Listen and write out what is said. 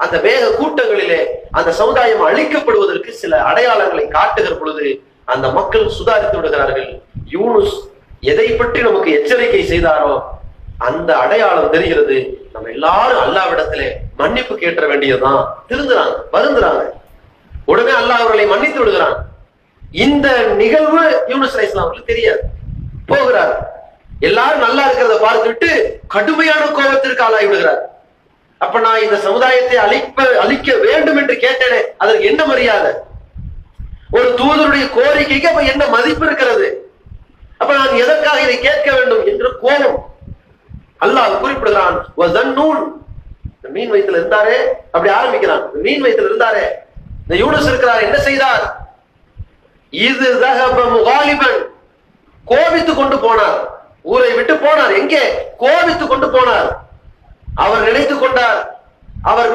அந்த மேக கூட்டங்களிலே அந்த சமுதாயம் அழிக்கப்படுவதற்கு சில அடையாளங்களை காட்டுகிற பொழுது அந்த மக்கள் சுதாரித்து விடுகிறார்கள். யூனுஸ் எதை பற்றி நமக்கு எச்சரிக்கை செய்தாரோ அந்த அடையாளம் தெரிகிறது. நம்ம எல்லாரும் அல்லாஹ்விடத்திலே மன்னிப்பு கேட்ட வேண்டியதுதான். திருந்துறாங்க, வருந்துறாங்க. உடனே அல்லாஹ் அவர்களை மன்னித்து விடுகிறான். இந்த நிகழ்வு யூனுஸ் அலைஹிஸ்ஸலாம் அவர்களுக்கு தெரியாது. போகிறார், எல்லாரும் நல்லா இருக்கிறத பார்த்துவிட்டு கடுமையான கோபத்திற்கு ஆளாகி விடுகிறார். அப்ப நான் இந்த சமுதாயத்தை அழிக்க வேண்டும் என்று கேட்டேனே, அதற்கு என்ன மரியாதை? ஒரு தூதருடைய கோரிக்கைக்கு அப்ப என்ன மதிப்பு இருக்கிறது? அப்ப நான் எதற்காக இதை கேட்க வேண்டும் என்ற கோபம். அல்லாஹ் குறிப்பிடுகிறான், மீன் வயிற்றுல இருந்தாரே, அப்படி ஆரம்பிக்கிறான். மீன் வயிற்றுல இருந்தாரே இந்த யூனுஸ் இருக்கிறார், என்ன செய்தார்? இது முகாலிபன், கோபித்து கொண்டு போனார். ஊரை விட்டு போனார். எங்கே? கோபித்து கொண்டு போனார். அவர் நினைத்துக் கொண்டார் அவர்